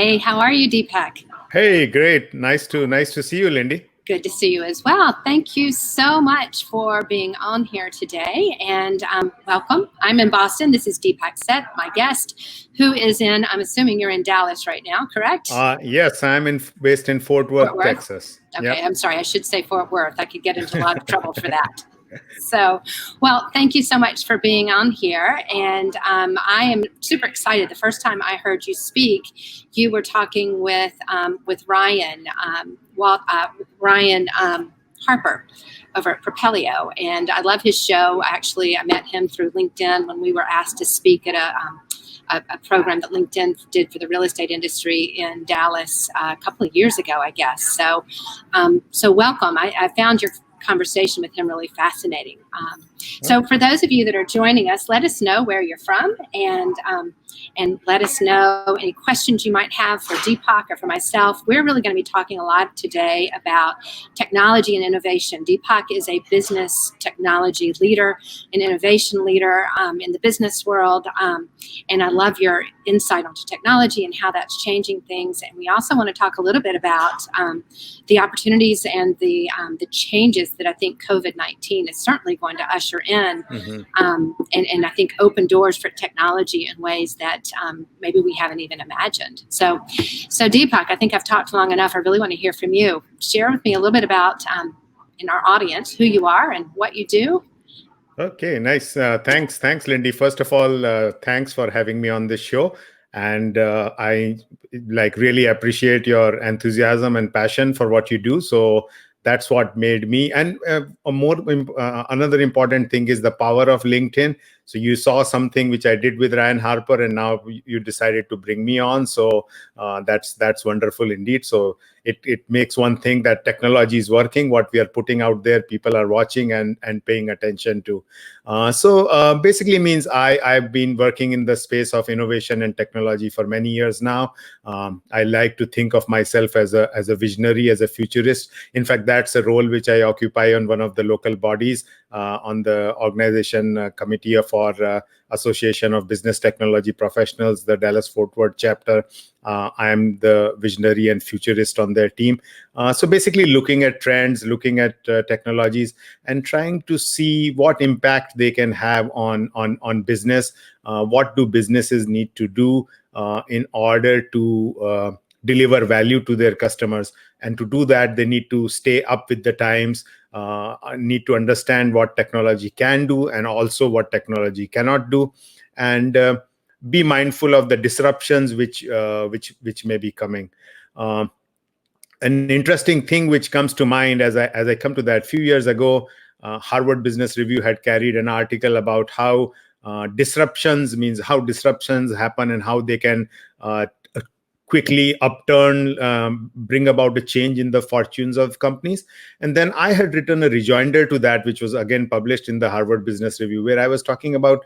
Hey, how are you, Deepak? Hey, great. Nice to see you, Lindy. Good to see you as well. Thank you so much for being on here today, and welcome. I'm in Boston. This is Deepak Seth, my guest, who is I'm assuming you're in Dallas right now, correct? Yes, based in Fort Worth, Texas. Okay, Yep. I'm sorry. I should say Fort Worth. I could get into a lot of trouble for that. So, well, thank you so much for being on here. And I am super excited. The first time I heard you speak, you were talking with Ryan, Ryan Harper over at Propelio. And I love his show. Actually, I met him through LinkedIn when we were asked to speak at a program that LinkedIn did for the real estate industry in Dallas a couple of years ago, I guess. So welcome. I found your conversation with him really fascinating. So for those of you that are joining us, let us know where you're from, and let us know any questions you might have for Deepak or for myself. We're really going to be talking a lot today about technology and innovation. Deepak is a business technology leader, an innovation leader in the business world, and I love your insight onto technology and how that's changing things. And we also want to talk a little bit about the opportunities and the changes that I think COVID-19 is certainly going to usher in, and I think open doors for technology in ways that maybe we haven't even imagined. So Deepak, I think I've talked long enough. I really want to hear from you. Share with me a little bit about, in our audience, who you are and what you do. Okay, nice. Thanks, Lindy. First of all, thanks for having me on this show. And I really appreciate your enthusiasm and passion for what you do. So that's what made me. And another important thing is the power of LinkedIn. So you saw something which I did with Ryan Harper, and now you decided to bring me on. So that's wonderful indeed. So it makes one thing that technology is working. What we are putting out there, people are watching and paying attention to. So basically means I've been working in the space of innovation and technology for many years now. I like to think of myself as a visionary, as a futurist. In fact, that's a role which I occupy on one of the local bodies on the organization committee for Association of Business Technology Professionals, the Dallas-Fort Worth chapter. I am the visionary and futurist on their team. So basically looking at trends, looking at technologies, and trying to see what impact they can have on business. What do businesses need to do in order to deliver value to their customers? And to do that, they need to stay up with the times, need to understand what technology can do and also what technology cannot do, and be mindful of the disruptions which may be coming. An interesting thing which comes to mind as I come to that, few years ago, Harvard Business Review had carried an article about how disruptions happen and how they can quickly upturn, bring about a change in the fortunes of companies. And then I had written a rejoinder to that, which was again published in the Harvard Business Review, where I was talking about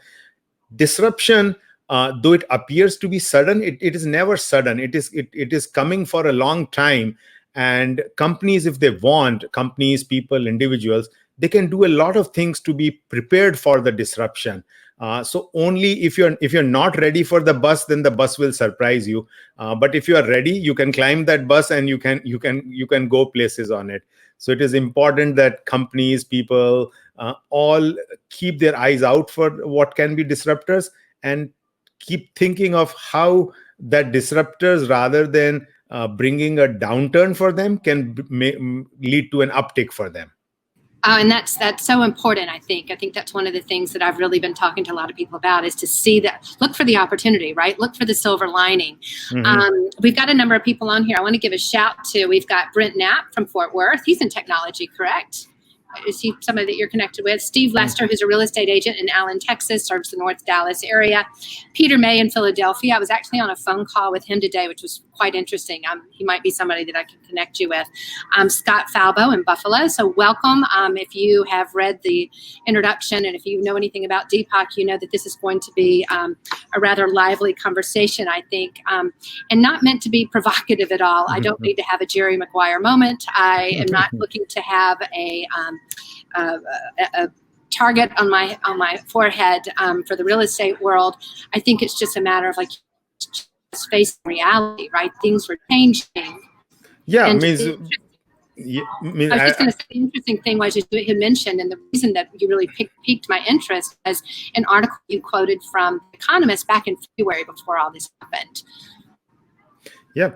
disruption. Though it appears to be sudden, it is never sudden. It is coming for a long time. And companies, if they want, companies, people, individuals, they can do a lot of things to be prepared for the disruption. So only if you're not ready for the bus, then the bus will surprise you. But if you are ready, you can climb that bus and you can go places on it. So it is important that companies, people, all keep their eyes out for what can be disruptors and keep thinking of how that disruptors, rather than bringing a downturn for them, can lead to an uptick for them. And that's so important. I think that's one of the things that I've really been talking to a lot of people about, is to see that, look for the opportunity, right? Look for the silver lining. We've got a number of people on here. I want to give a shout to, we've got Brent Knapp from Fort Worth. He's in technology, correct? Is he somebody that you're connected with? Steve Lester, who's a real estate agent in Allen, Texas, serves the North Dallas area. Peter May in Philadelphia. I was actually on a phone call with him today, which was quite interesting. He might be somebody that I can connect you with. Scott Falbo in Buffalo. So welcome. If you have read the introduction and if you know anything about Deepak, you know that this is going to be a rather lively conversation, I think, and not meant to be provocative at all. I don't need to have a Jerry Maguire moment. I am not looking to have a target on my forehead for the real estate world. I think it's just a matter of just facing reality, right? Things were changing. Yeah, And means I was just going to say, the interesting thing was you had mentioned, and the reason that you really piqued my interest was an article you quoted from Economist back in February before all this happened. Yeah.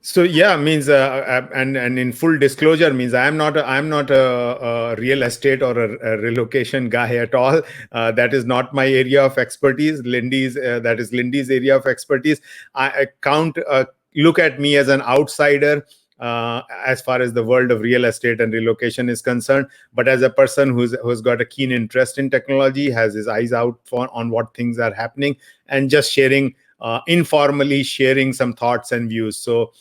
So yeah, means and in full disclosure, means I'm not a real estate or a relocation guy at all. That is not my area of expertise. That is Lindy's area of expertise. I look at me as an outsider as far as the world of real estate and relocation is concerned. But as a person who's got a keen interest in technology, has his eyes out on what things are happening, and just sharing. Informally sharing some thoughts and views. So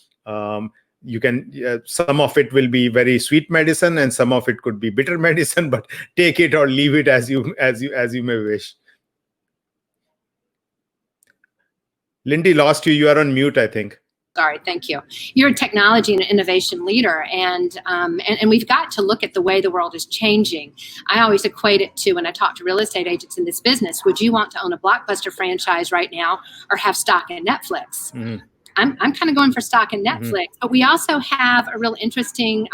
you can some of it will be very sweet medicine, and some of it could be bitter medicine. But take it or leave it as you may wish. Lindy, lost you. You are on mute, I think. Sorry, thank you. You're a technology and innovation leader, and we've got to look at the way the world is changing. I always equate it to, when I talk to real estate agents in this business, would you want to own a Blockbuster franchise right now or have stock in Netflix? Mm-hmm. I'm kind of going for stock in Netflix, mm-hmm. But we also have a real interesting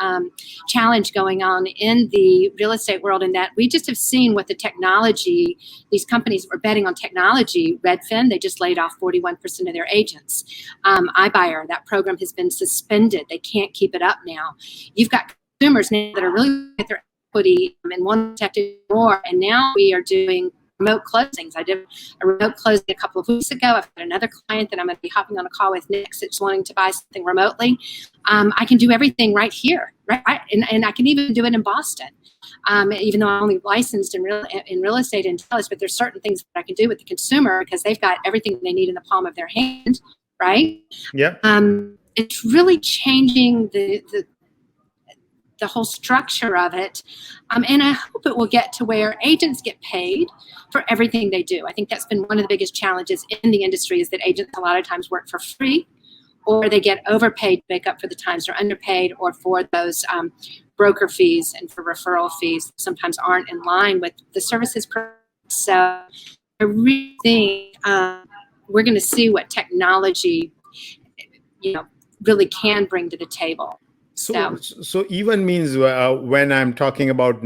challenge going on in the real estate world, in that we just have seen what the technology, these companies are betting on technology. Redfin, they just laid off 41% of their agents. iBuyer, that program has been suspended. They can't keep it up now. You've got consumers now that are really at their equity and want to protect it more, and now we are doing remote closings. I did a remote closing a couple of weeks ago. I've got another client that I'm going to be hopping on a call with next that's wanting to buy something remotely. I can do everything right here, right? And I can even do it in Boston, even though I'm only licensed in real estate in Dallas. But there's certain things that I can do with the consumer because they've got everything they need in the palm of their hand, right? Yeah. It's really changing the whole structure of it. And I hope it will get to where agents get paid for everything they do. I think that's been one of the biggest challenges in the industry, is that agents a lot of times work for free, or they get overpaid to make up for the times they're underpaid, or for those broker fees and for referral fees that sometimes aren't in line with the services. So I really think we're going to see what technology, really can bring to the table. So even means when I'm talking about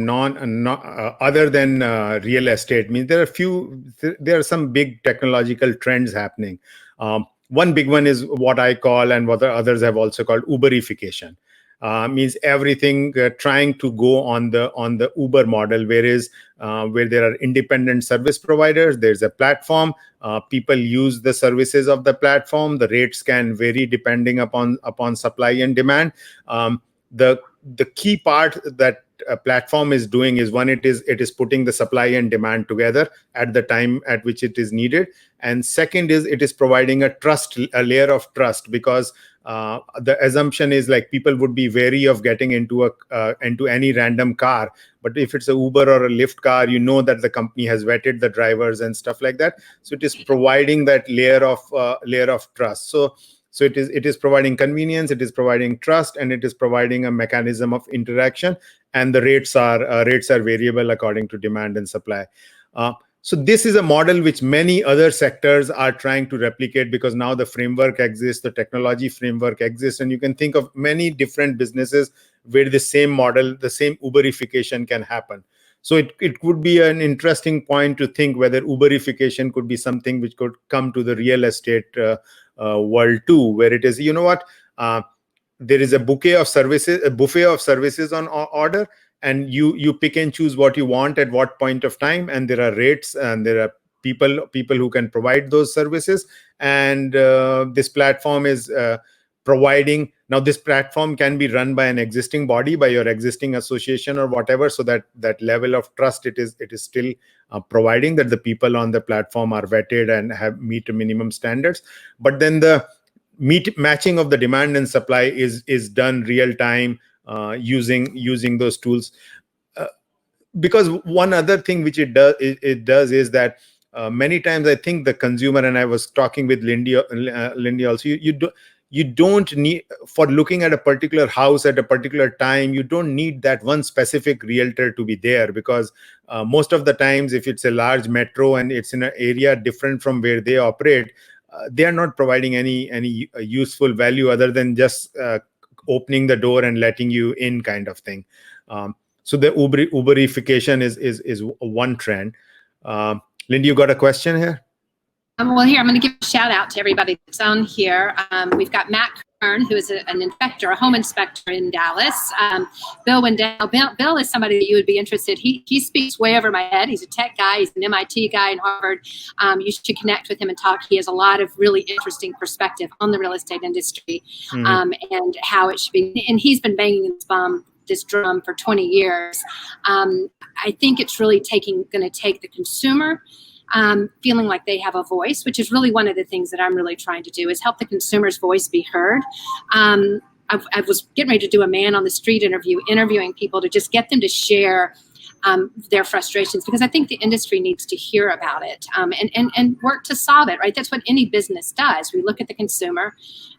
other than real estate, means there are some big technological trends happening. One big one is what I call, and what the others have also called, Uberification. Means everything trying to go on the Uber model, where there are independent service providers. There's a platform. People use the services of the platform. The rates can vary depending upon supply and demand. The key part that a platform is doing is, one, it is putting the supply and demand together at the time at which it is needed, and second is it is providing a layer of trust, because the assumption is, like, people would be wary of getting into any random car. But if it's a Uber or a Lyft car, that the company has vetted the drivers and stuff like that. So it is providing that layer of trust. So it is providing convenience, it is providing trust, and it is providing a mechanism of interaction. And the rates are variable according to demand and supply. So this is a model which many other sectors are trying to replicate, because now the framework exists, the technology framework exists, and you can think of many different businesses where the same model, the same Uberification can happen. So it could be an interesting point to think whether Uberification could be something which could come to the real estate world too, where it is, there is a buffet of services on order, and you pick and choose what you want at what point of time, and there are rates, and there are people who can provide those services, and this platform is providing. Now this platform can be run by an existing body, by your existing association or whatever, so that level of trust it is still providing, that the people on the platform are vetted and meet minimum standards. But then the matching of the demand and supply is done real time using those tools. Because one other thing which it does is that many times I think the consumer, and I was talking with Lindy also, you don't need, for looking at a particular house at a particular time, you don't need that one specific realtor to be there, because most of the times, if it's a large metro and it's in an area different from where they operate, they are not providing any useful value other than just opening the door and letting you in, kind of thing. So the Uberification is one trend. Lindy, you got a question here? Well, here, I'm going to give a shout out to everybody that's on here. We've got Matt Kern, who is an inspector, a home inspector in Dallas. Bill Wendell. Bill is somebody that you would be interested. He speaks way over my head. He's a tech guy. He's an MIT guy in Harvard. You should connect with him and talk. He has a lot of really interesting perspective on the real estate industry and how it should be. And he's been banging this drum for 20 years. I think it's really going to take the consumer feeling like they have a voice, which is really one of the things that I'm really trying to do, is help the consumer's voice be heard. I was getting ready to do a man on the street interviewing people to just get them to share their frustrations, because I think the industry needs to hear about it and work to solve it, right? That's what any business does. We look at the consumer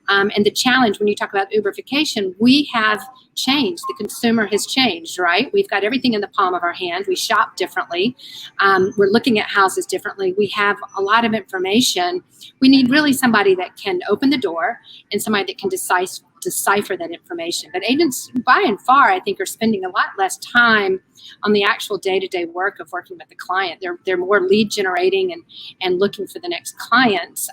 and the challenge when you talk about Uberification, we have changed. The consumer has changed, right? We've got everything in the palm of our hand. We shop differently. We're looking at houses differently. We have a lot of information. We need really somebody that can open the door and somebody that can decipher that information. But agents, by and far, I think, are spending a lot less time on the actual day-to-day work of working with the client. They're more lead generating and looking for the next client.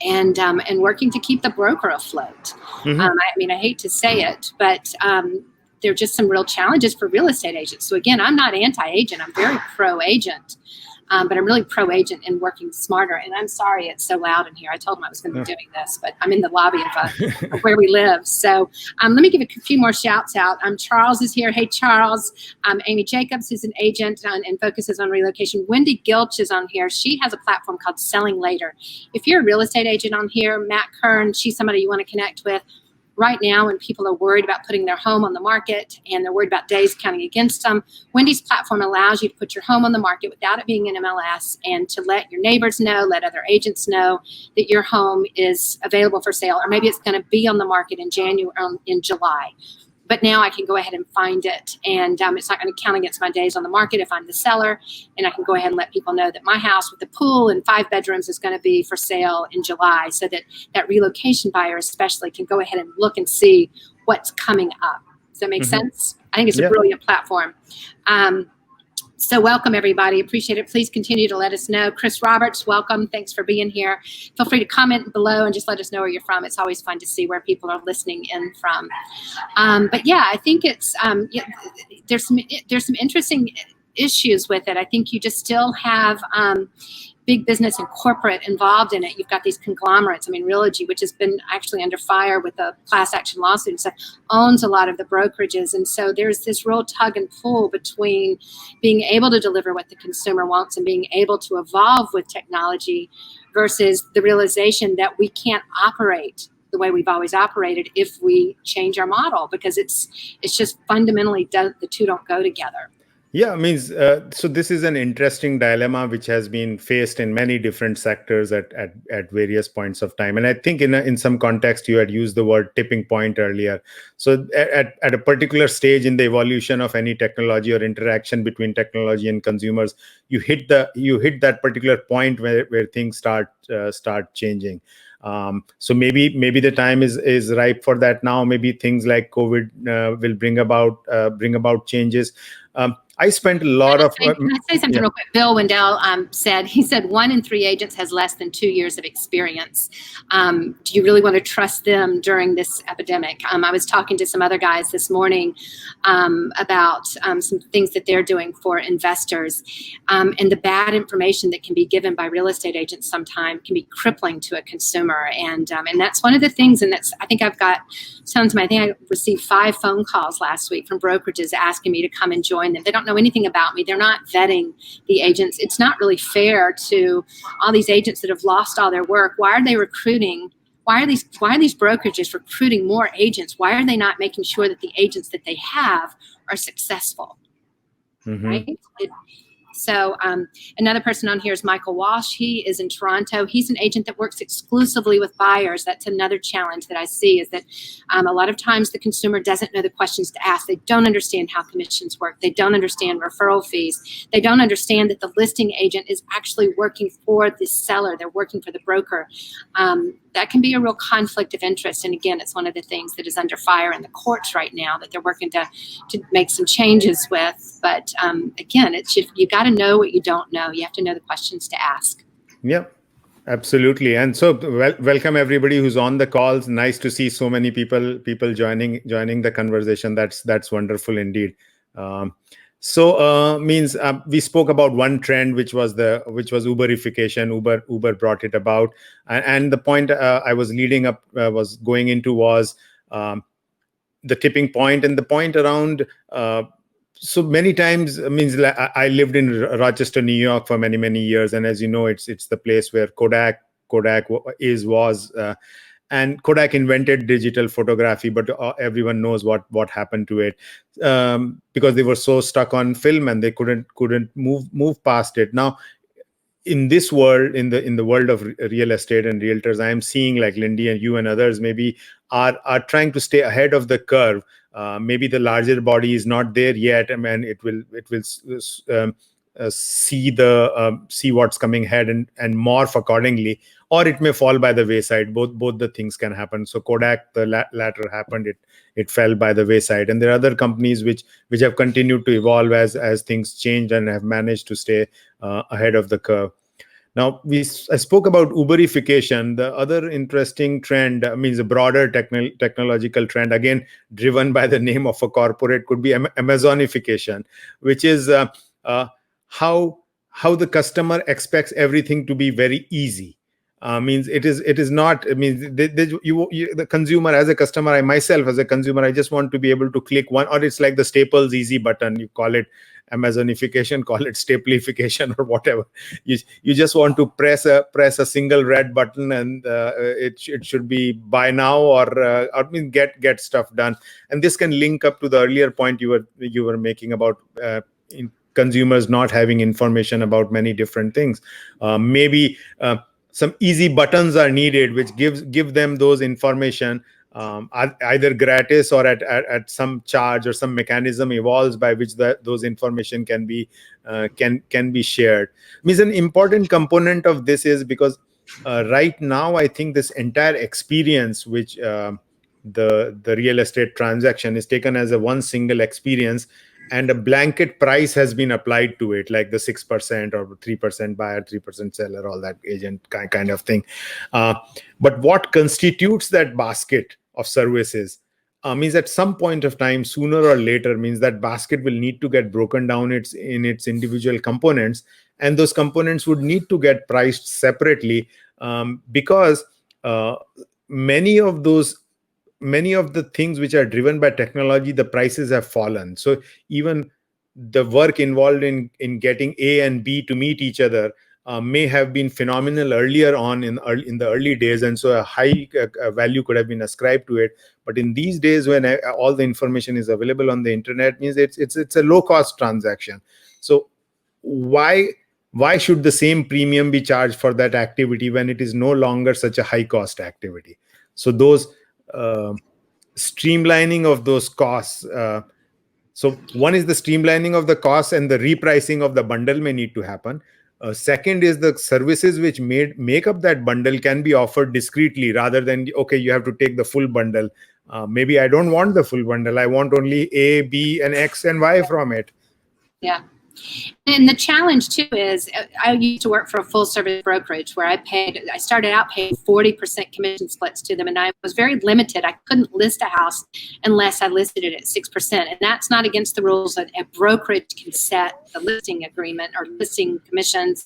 And working to keep the broker afloat. I mean, I hate to say it, but there are just some real challenges for real estate agents. So again, I'm not anti-agent. I'm very pro-agent, but I'm really pro-agent in working smarter. And I'm sorry it's so loud in here. I told them I was going to be doing this, but I'm in the lobby of where we live. So let me give a few more shouts out. Charles is here. Hey, Charles. Amy Jacobs is an agent and focuses on relocation. Wendy Gilch is on here. She has a platform called Selling Later. If you're a real estate agent on here, Matt Kern, she's somebody you want to connect with. Right now, when people are worried about putting their home on the market and they're worried about days counting against them, Wendy's platform allows you to put your home on the market without it being in MLS and to let your neighbors know, let other agents know that your home is available for sale, or maybe it's going to be on the market in July. But now I can go ahead and find it, and it's not going to count against my days on the market if I'm the seller, and I can go ahead and let people know that my house with the pool and 5 bedrooms is going to be for sale in July, so that that relocation buyer especially can go ahead and look and see what's coming up. Does that make sense? I think it's a brilliant platform. So welcome, everybody. Appreciate it. Please continue to let us know. Chris Roberts, welcome. Thanks for being here. Feel free to comment below and just let us know where you're from. It's always fun to see where people are listening in from. But yeah, I think it's there's some interesting issues with it. I think you just still have big business and corporate involved in it. You've got these conglomerates. I mean, Realogy, which has been actually under fire with a class action lawsuit and stuff, owns a lot of the brokerages. And so there's this real tug and pull between being able to deliver what the consumer wants and being able to evolve with technology versus the realization that we can't operate the way we've always operated if we change our model, because it's just fundamentally the two don't go together. Yeah, I mean, so this is an interesting dilemma which has been faced in many different sectors at various points of time. And I think in some context, you had used the word tipping point earlier. So at a particular stage in the evolution of any technology or interaction between technology and consumers, you hit that particular point where things start changing. So maybe the time is ripe for that now. Maybe things like COVID will bring about changes. I spent a lot of. Can I say something real quick? Bill Wendell said 1 in 3 agents has less than 2 years of experience. Do you really want to trust them during this epidemic? I was talking to some other guys this morning about some things that they're doing for investors, and the bad information that can be given by real estate agents sometimes can be crippling to a consumer, and that's one of the things. And I think I've got tons. I think I received 5 phone calls last week from brokerages asking me to come and join them. They don't know anything about me. They're not vetting the agents. It's not really fair to all these agents that have lost all their work. Why are they recruiting? Why are these brokerages recruiting more agents? Why are they not making sure that the agents that they have are successful? Right? So another person on here is Michael Walsh. He is in Toronto. He's an agent that works exclusively with buyers. That's another challenge that I see, is that a lot of times the consumer doesn't know the questions to ask. They don't understand how commissions work. They don't understand referral fees. They don't understand that the listing agent is actually working for the seller. They're working for the broker. That can be a real conflict of interest. And again, it's one of the things that is under fire in the courts right now that they're working to make some changes with. But again, you got to know what you don't know. You have to know the questions to ask. Yeah, absolutely. And so welcome everybody who's on the calls. Nice to see so many people joining the conversation. That's wonderful indeed. We spoke about one trend, which was Uberification. Uber brought it about, and the point I was leading up was going into was the tipping point, and the point around. So many times, I lived in Rochester, New York for many years, and as you know, it's the place where Kodak was. And Kodak invented digital photography, but everyone knows what happened to it, because they were so stuck on film and they couldn't move past it. Now, in this world, in the world of real estate and realtors, I am seeing, like Lindy and you and others maybe are trying to stay ahead of the curve. Maybe the larger body is not there yet. I mean, it will see what's coming ahead and morph accordingly, or it may fall by the wayside. Both the things can happen. So Kodak, the latter happened. It fell by the wayside, and there are other companies which have continued to evolve as things changed and have managed to stay ahead of the curve. Now, I spoke about Uberification. The other interesting trend, means a broader technological trend, again driven by the name of a corporate, could be Amazonification, which is how the customer expects everything to be very easy. Means it is not. I mean, the consumer, as a customer, I myself as a consumer, I just want to be able to click one, or it's like the Staples easy button. You call it Amazonification, call it Staplification, or whatever. You just want to press a single red button, and it should be buy now, or get stuff done. And this can link up to the earlier point you were making about consumers not having information about many different things. Maybe some easy buttons are needed, which give them those information, either gratis or at some charge, or some mechanism evolves by which those information can be shared. Means an important component of this is because right now I think this entire experience, which the real estate transaction is taken as a one single experience, and a blanket price has been applied to it, like the 6% or 3% buyer, 3% seller, all that agent kind of thing. But what constitutes that basket of services means at some point of time, sooner or later, means that basket will need to get broken down in its individual components, and those components would need to get priced separately, because many of the things which are driven by technology, the prices have fallen. So even the work involved in getting A and B to meet each other may have been phenomenal earlier on in the early days, and so a high value could have been ascribed to it. But in these days, when all the information is available on the internet, means it's a low cost transaction. So why should the same premium be charged for that activity when it is no longer such a high cost activity? So those streamlining of those costs. So one is the streamlining of the costs, and the repricing of the bundle may need to happen. Second is the services which make up that bundle can be offered discreetly, rather than, okay, you have to take the full bundle. Maybe I don't want the full bundle. I want only A, B, and X and Y from it. Yeah. And the challenge too is, I used to work for a full service brokerage where I started out paying 40% commission splits to them, and I was very limited. I couldn't list a house unless I listed it at 6%. And that's not against the rules that a brokerage can set the listing agreement or listing commissions,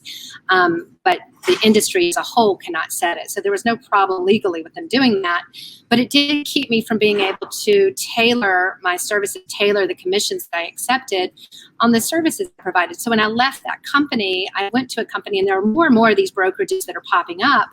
but the industry as a whole cannot set it. So there was no problem legally with them doing that. But it did keep me from being able to tailor my services, tailor the commissions that I accepted on the services I provided. So when I left that company, I went to a company, and there are more and more of these brokerages that are popping up,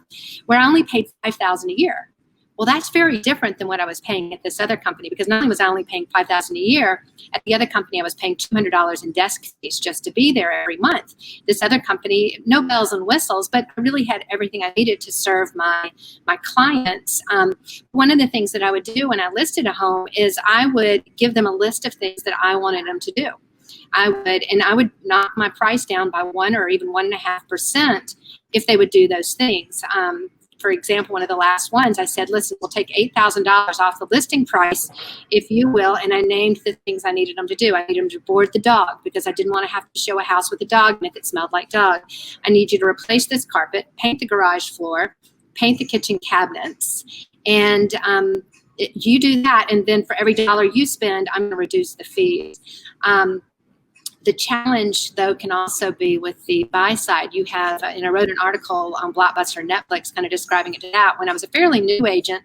where I only paid $5,000 a year. Well, that's very different than what I was paying at this other company, because not only was I only paying $5,000 a year, at the other company I was paying $200 in desk fees just to be there every month. This other company, no bells and whistles, but I really had everything I needed to serve my clients. One of the things that I would do when I listed a home is I would give them a list of things that I wanted them to do. I would knock my price down by 1 or even 1.5% if they would do those things. For example, one of the last ones, I said, listen, we'll take $8,000 off the listing price, if you will. And I named the things I needed them to do. I needed them to board the dog because I didn't want to have to show a house with a dog and if it smelled like dog. I need you to replace this carpet, paint the garage floor, paint the kitchen cabinets. And you do that. And then for every dollar you spend, I'm going to reduce the fees. The challenge, though, can also be with the buy side. You have, and I wrote an article on Blockbuster and Netflix kind of describing it out when I was a fairly new agent.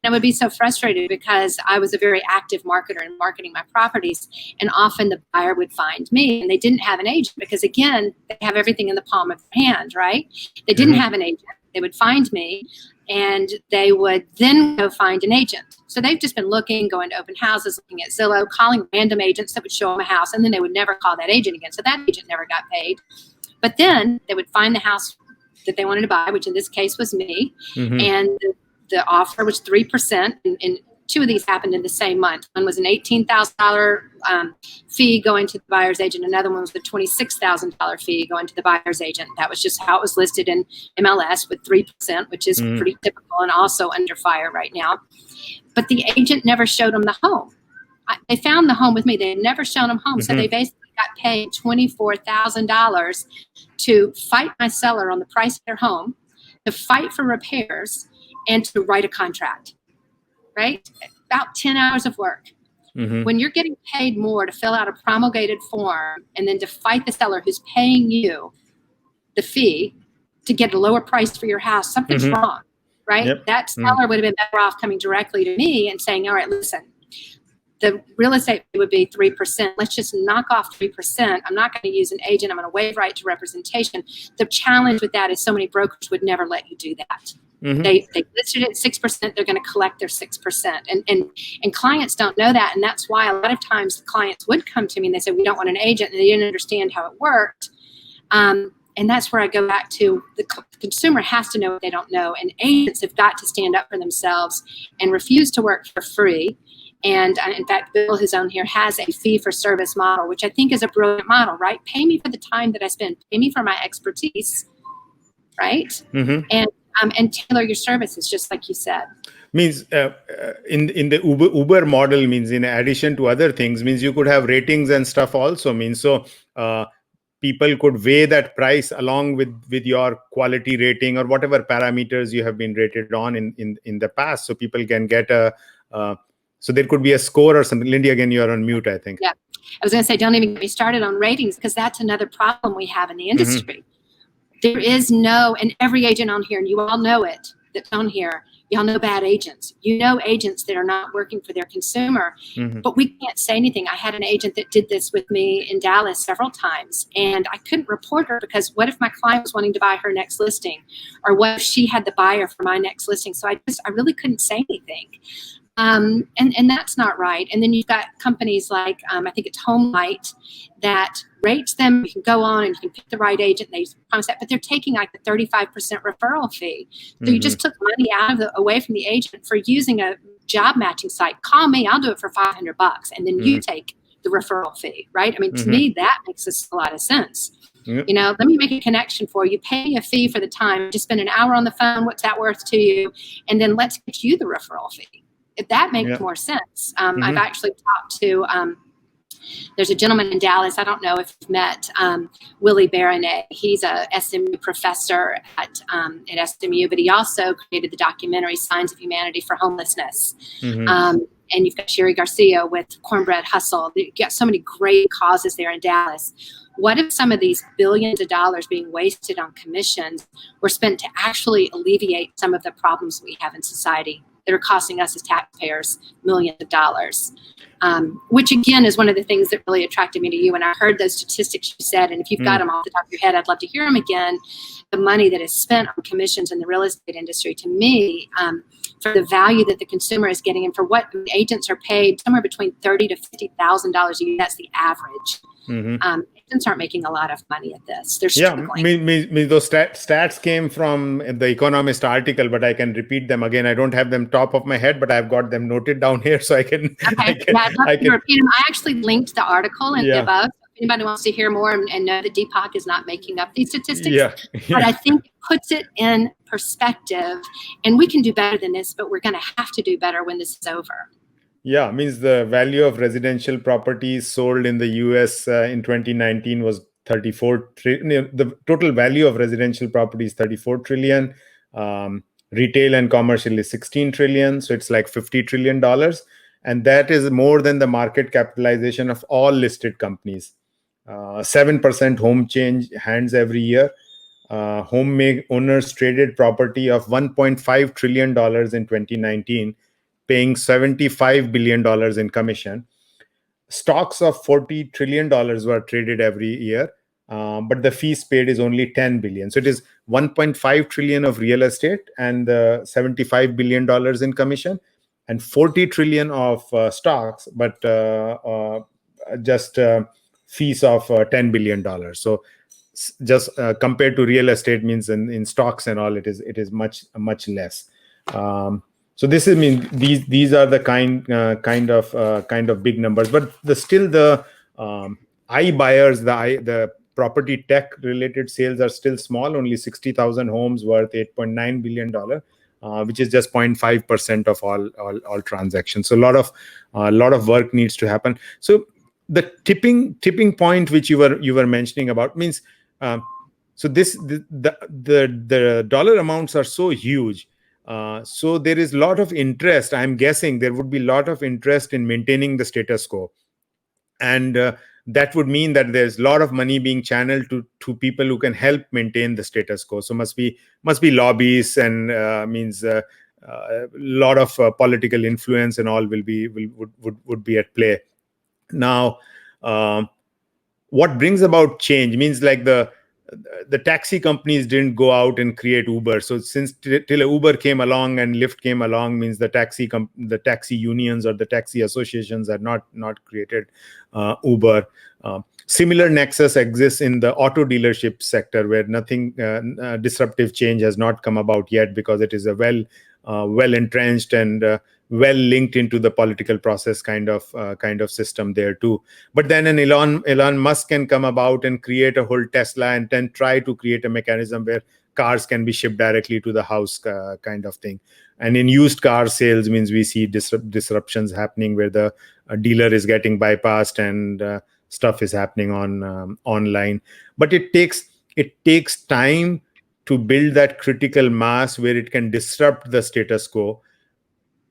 And I would be so frustrated because I was a very active marketer in marketing my properties. And often the buyer would find me and they didn't have an agent because, again, they have everything in the palm of their hand, right? They didn't have an agent. They would find me and they would then go find an agent. So they've just been looking, going to open houses, looking at Zillow, calling random agents that would show them a house, and then they would never call that agent again. So that agent never got paid. But then they would find the house that they wanted to buy, which in this case was me, and the offer was 3%, and 2 of these happened in the same month. One was an $18,000 fee going to the buyer's agent. Another one was a $26,000 fee going to the buyer's agent. That was just how it was listed in MLS with 3%, which is pretty typical and also under fire right now. But the agent never showed them the home. They found the home with me. They had never shown them home. So they basically got paid $24,000 to fight my seller on the price of their home, to fight for repairs, and to write a contract. Right? About 10 hours of work. When you're getting paid more to fill out a promulgated form and then to fight the seller who's paying you the fee to get a lower price for your house, something's wrong, right? That seller would have been better off coming directly to me and saying, all right, listen, the real estate would be 3%. Let's just knock off 3%. I'm not going to use an agent. I'm going to waive right to representation. The challenge with that is so many brokers would never let you do that. They listed it at 6%. They're going to collect their 6%, and clients don't know that, and that's why a lot of times the clients would come to me and they say we don't want an agent, and they didn't understand how it worked. And that's where I go back to the consumer has to know what they don't know, and agents have got to stand up for themselves and refuse to work for free. And in fact, Bill, who's on here, has a fee for service model, which I think is a brilliant model, right? Pay me for the time that I spend. Pay me for my expertise, right? And tailor your services, just like you said. Means in the Uber model, means in addition to other things, means you could have ratings and stuff also, means so people could weigh that price along with your quality rating or whatever parameters you have been rated on in the past, so people can get so there could be a score or something. Lindy, again, you're on mute, I think. Yeah, I was going to say, don't even get me started on ratings, because that's another problem we have in the industry. There is no, and every agent on here, and you all know it, that's on here, y'all know bad agents. You know agents that are not working for their consumer, but we can't say anything. I had an agent that did this with me in Dallas several times, and I couldn't report her because what if my client was wanting to buy her next listing? Or what if she had the buyer for my next listing? So I really couldn't say anything. And that's not right. And then you've got companies like, I think it's HomeLight, that rates them. You can go on and you can pick the right agent. They promise that, but they're taking like a 35% referral fee. So you just took money away from the agent for using a job matching site. Call me, I'll do it for $500, and then you take the referral fee, right? I mean, to me, that makes a lot of sense. You know, let me make a connection for you. Pay me a fee for the time. Just spend an hour on the phone. What's that worth to you? And then let's get you the referral fee. If that makes more sense. I've actually talked to, there's a gentleman in Dallas, I don't know if you've met Willie Baronet. He's a SMU professor at SMU, but he also created the documentary Signs of Humanity for Homelessness. And you've got Sherry Garcia with Cornbread Hustle. You've got so many great causes there in Dallas. What if some of these billions of dollars being wasted on commissions were spent to actually alleviate some of the problems we have in society that are costing us as taxpayers millions of dollars. Which again is one of the things that really attracted me to you. And I heard those statistics you said, and if you've got them off the top of your head, I'd love to hear them again. The money that is spent on commissions in the real estate industry, to me, for the value that the consumer is getting, and for what agents are paid, somewhere between $30,000 to $50,000 a year. That's the average. Agents aren't making a lot of money at this. They're struggling. Those stats came from the Economist article, but I can repeat them again. I don't have them top of my head, but I've got them noted down here, so I can. Okay, I'd love to repeat them. I actually linked the article in the above. If anybody wants to hear more and know that Deepak is not making up these statistics, but I think it puts it in perspective. And we can do better than this, but we're going to have to do better when this is over. Yeah, means the value of residential properties sold in the US in 2019 was 34 trillion. The total value of residential properties 34 trillion. Retail and commercial is 16 trillion. So it's like $50 trillion. And that is more than the market capitalization of all listed companies. 7% home change hands every year. Home owners traded property of $1.5 trillion in 2019. Paying $75 billion in commission. Stocks of $40 trillion were traded every year, but the fees paid is only $10 billion. So it is $1.5 trillion of real estate and $75 billion in commission, and $40 trillion of stocks, but just fees of $10 billion. So just compared to real estate means in stocks and all, it is much less. So this is these are the kind of big numbers, but still the iBuyers, the property tech related sales are still small. Only 60,000 homes worth $8.9 billion, which is just 0.5% of all transactions. So a lot of work needs to happen. So the tipping point which you were mentioning about means so the dollar amounts are so huge. So there is a lot of interest. I'm guessing there would be a lot of interest in maintaining the status quo. And that would mean that there's a lot of money being channeled to people who can help maintain the status quo. So must be lobbies and means a lot of political influence and all would be at play. Now, what brings about change means like the taxi companies didn't go out and create Uber. So since till Uber came along and Lyft came along, means the taxi unions or the taxi associations are not created Uber. Similar nexus exists in the auto dealership sector, where nothing disruptive change has not come about yet, because it is a well entrenched and well linked into the political process kind of system there too. But then an Elon Musk can come about and create a whole Tesla and then try to create a mechanism where cars can be shipped directly to the house kind of thing. And in used car sales means we see disruptions happening where the dealer is getting bypassed and stuff is happening on online. But it takes time to build that critical mass where it can disrupt the status quo.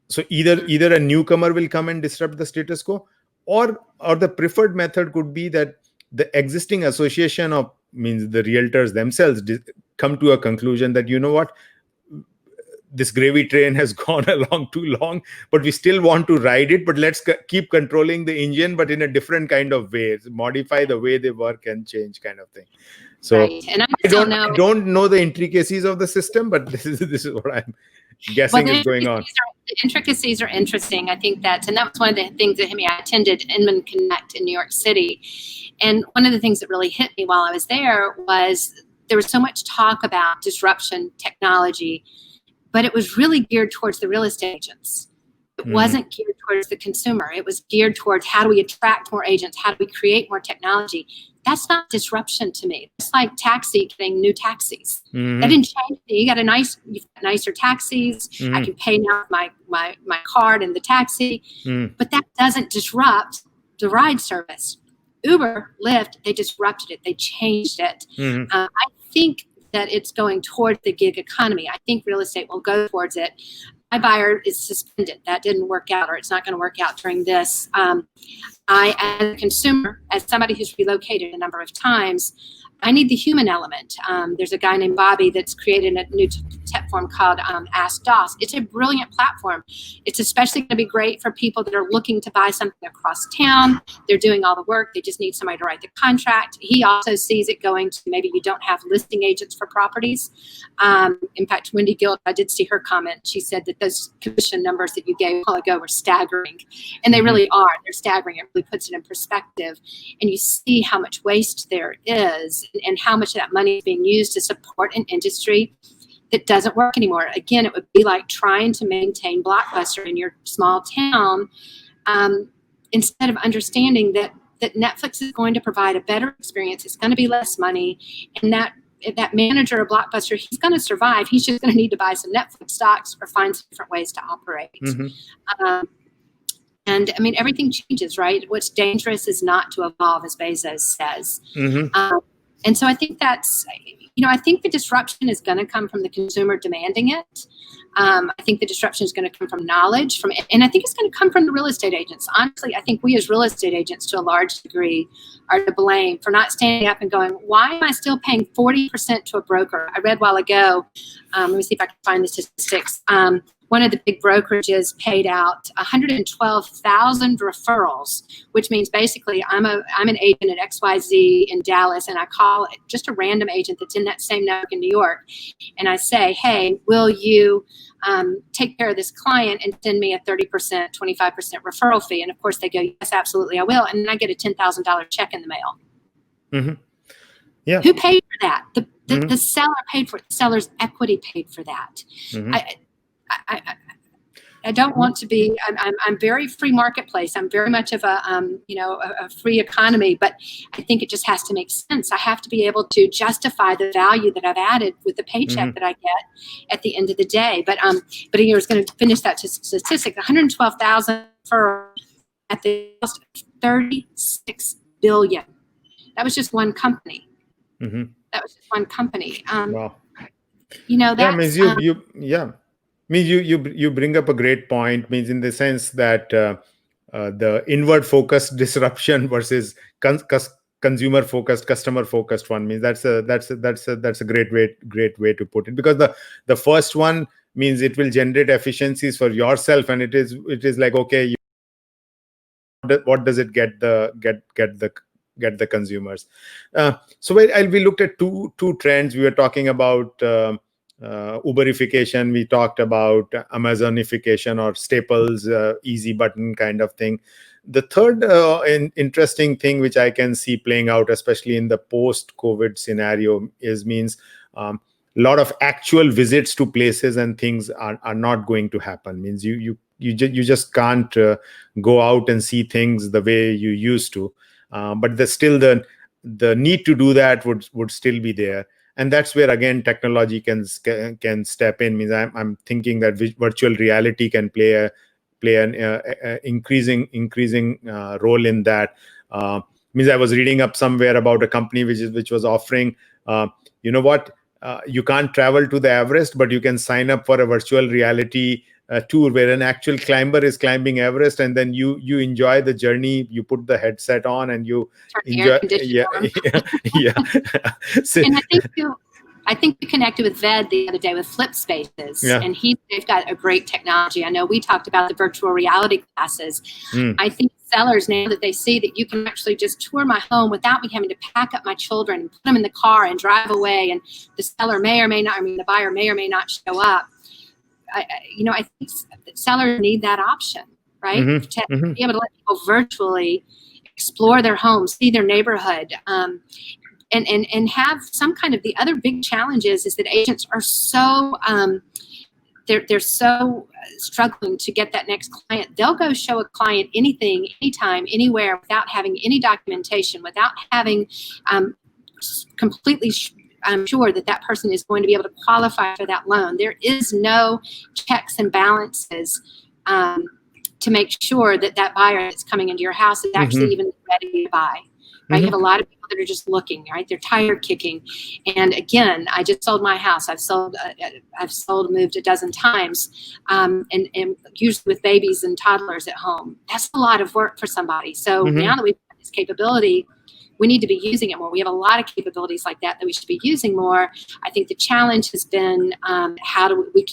So either a newcomer will come and disrupt the status quo, or the preferred method could be that the existing association of means the realtors themselves come to a conclusion that, you know what, this gravy train has gone along too long, but we still want to ride it, but let's keep controlling the engine, but in a different kind of way, modify the way they work and change kind of thing. So right. And I don't know the intricacies of the system, but this is what I'm guessing is going on. The intricacies are interesting. I think that was one of the things that hit me. I attended Inman Connect in New York City. And one of the things that really hit me while I was there was there was so much talk about disruption technology, but it was really geared towards the real estate agents. It wasn't geared towards the consumer. It was geared towards how do we attract more agents? How do we create more technology? That's not disruption to me. It's like taxi getting new taxis. That didn't change. You've got nicer taxis. I can pay now with my card in the taxi. But that doesn't disrupt the ride service. Uber, Lyft, they disrupted it. They changed it. I think that it's going towards the gig economy. I think real estate will go towards it. iBuyer is suspended. That didn't work out, or it's not going to work out during this. I, as a consumer, as somebody who's relocated a number of times, I need the human element. There's a guy named Bobby that's created a new platform called Ask DOS. It's a brilliant platform. It's especially going to be great for people that are looking to buy something across town. They're doing all the work. They just need somebody to write the contract. He also sees it going to maybe you don't have listing agents for properties. In fact, Wendy Guild, I did see her comment. She said that those commission numbers that you gave a while ago were staggering. And they really are. They're staggering. It really puts it in perspective. And you see how much waste there is and how much of that money is being used to support an industry that doesn't work anymore. Again, it would be like trying to maintain Blockbuster in your small town instead of understanding that Netflix is going to provide a better experience. It's going to be less money, and that manager of Blockbuster, he's going to survive. He's just going to need to buy some Netflix stocks or find some different ways to operate. And I mean, everything changes, right? What's dangerous is not to evolve, as Bezos says. And so I think that's, I think the disruption is going to come from the consumer demanding it. I think the disruption is going to come from knowledge, and I think it's going to come from the real estate agents. Honestly, I think we as real estate agents, to a large degree, are to blame for not standing up and going, why am I still paying 40% to a broker? I read a while ago, let me see if I can find the statistics. One of the big brokerages paid out 112,000 referrals, which means basically I'm an agent at XYZ in Dallas, and I call just a random agent that's in that same network in New York, and I say, hey, will you take care of this client and send me a 30%, 25% referral fee? And of course they go, yes, absolutely, I will. And then I get a $10,000 check in the mail. Yeah. Who paid for that? The seller paid for it. The seller's equity paid for that. I don't want to be. I'm very free marketplace. I'm very much of a free economy. But I think it just has to make sense. I have to be able to justify the value that I've added with the paycheck that I get at the end of the day. But I was going to finish that statistic. 112,000 for at the cost of $36 billion. That was just one company. That was just one company. Wow. That's you bring up a great point. Means in the sense that the inward focused disruption versus consumer focused, customer focused one, means that's a great way to put it, because the first one means it will generate efficiencies for yourself, and it is like, okay, what does it get the consumers? So we looked at two trends. We were talking about Uberification. We talked about Amazonification, or Staples easy button kind of thing. The third interesting thing which I can see playing out, especially in the post-COVID scenario, means a lot of actual visits to places and things are not going to happen. Means you just can't go out and see things the way you used to. But the need to do that would still be there, and that's where again technology can step in. Means I'm thinking that virtual reality can play an increasing role in that. Means I was reading up somewhere about a company which was offering, you can't travel to the Everest, but you can sign up for a virtual reality tour where an actual climber is climbing Everest, and then you enjoy the journey. You put the headset on and you enjoy. So, and I think we connected with Ved the other day with Flip Spaces, and they've got a great technology. I know we talked about the virtual reality classes. I think sellers, now that they see that you can actually just tour my home without me having to pack up my children and put them in the car and drive away, and the seller may or may not, the buyer may or may not show up. I think sellers need that option, right? To be able to let people virtually explore their home, see their neighborhood, and have some kind of. The other big challenge is that agents are so they're so struggling to get that next client. They'll go show a client anything, anytime, anywhere, without having any documentation, without having completely. I'm sure that person is going to be able to qualify for that loan. There is no checks and balances to make sure that buyer that's coming into your house is actually even ready to buy. Right? You have a lot of people that are just looking. Right? They're tire kicking. And again, I just sold my house. I've moved a dozen times, and usually with babies and toddlers at home. That's a lot of work for somebody. So now that we've got this capability, we need to be using it more. We have a lot of capabilities like that we should be using more. I think the challenge has been how do we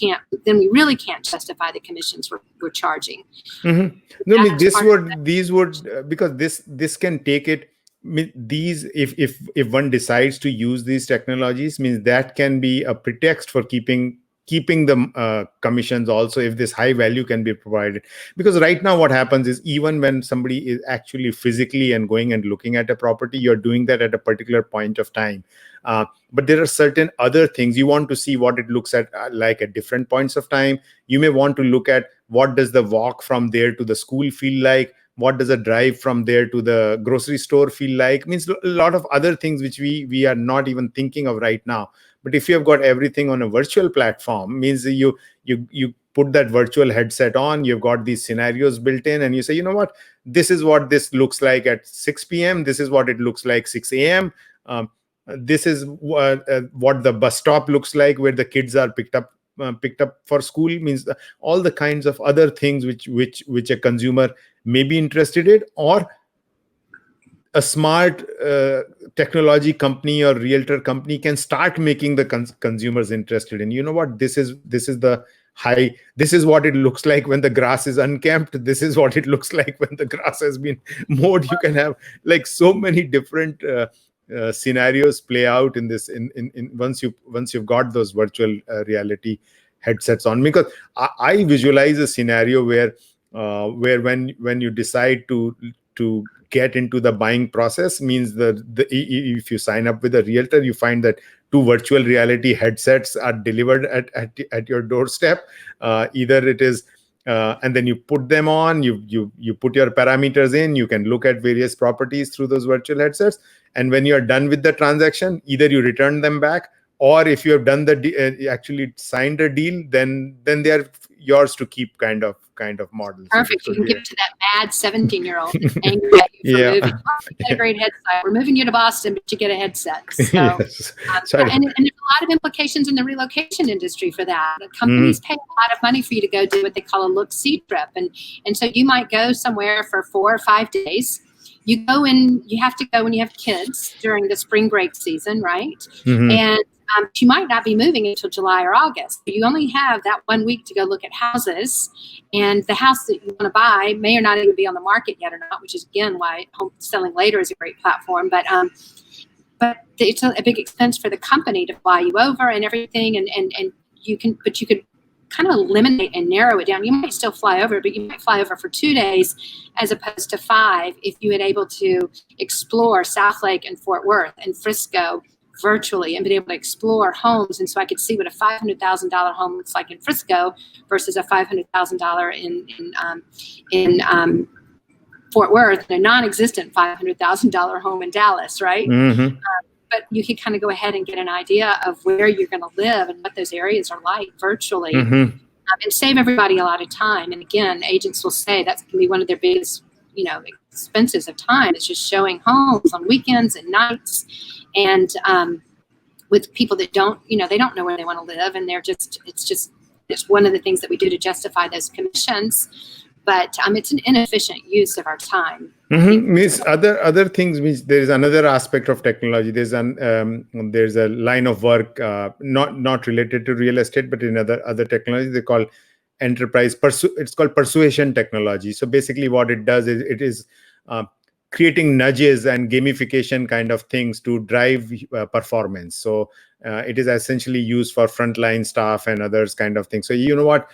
really can't justify the commissions we're charging. Mm-hmm. No, I mean, these would because this can take it. These, if one decides to use these technologies, means that can be a pretext for keeping the commissions also, if this high value can be provided. Because right now what happens is, even when somebody is actually physically and going and looking at a property, you're doing that at a particular point of time. But there are certain other things you want to see what it looks at like at different points of time. You may want to look at what does the walk from there to the school feel like, what does a drive from there to the grocery store feel like. Means a lot of other things which we are not even thinking of right now. But if you have got everything on a virtual platform, means you put that virtual headset on, you've got these scenarios built in, and you say, you know what, this is what this looks like at 6 p.m. This is what it looks like 6 a.m. This is what the bus stop looks like where the kids are picked up for school. Means all the kinds of other things which a consumer may be interested in, or a smart technology company or realtor company can start making the consumers interested in. You know what, this is the high, this is what it looks like when the grass is unkempt, this is what it looks like when the grass has been mowed. You can have like so many different scenarios play out in this in once you've got those virtual reality headsets on. Because I visualize a scenario where when you decide to get into the buying process, means if you sign up with a realtor, you find that 2 virtual reality headsets are delivered at your doorstep. Either it is and then you put them on, you put your parameters in, you can look at various properties through those virtual headsets, and when you are done with the transaction, either you return them back, or if you have done actually signed a deal, then they are yours to keep, kind of model. Perfect. You can give it to that mad 17-year-old angry at you for moving. Oh, you get a great headset. We're moving you to Boston, but you get a headset. So, yes. and there's a lot of implications in the relocation industry for that. Companies pay a lot of money for you to go do what they call a look-see trip. And so you might go somewhere for 4 or 5 days. You go in, you have to go when you have kids during the spring break season, right? Mm-hmm. And you might not be moving until July or August. You only have that 1 week to go look at houses, and the house that you want to buy may or not even be on the market yet or not, which is again why home selling later is a great platform. But it's a big expense for the company to fly you over and everything, and you could kind of eliminate and narrow it down. You might still fly over, but you might fly over for 2 days as opposed to 5 if you had able to explore South Lake and Fort Worth and Frisco virtually and been able to explore homes. And so I could see what a $500,000 home looks like in Frisco versus a $500,000 in Fort Worth, and a non-existent $500,000 home in Dallas, right? Mm-hmm. But you can kind of go ahead and get an idea of where you're going to live and what those areas are like virtually, mm-hmm. And save everybody a lot of time. And again, agents will say that can be one of their biggest, expenses of time. It's just showing homes on weekends and nights, and with people that don't, they don't know where they want to live, and it's one of the things that we do to justify those commissions. But it's an inefficient use of our time. Mm-hmm. Means other things. Means there is another aspect of technology. There's a line of work not related to real estate, but in other technology they call enterprise. It's called persuasion technology. So basically, what it does is it is creating nudges and gamification kind of things to drive performance. So it is essentially used for frontline staff and others kind of things. So you know what,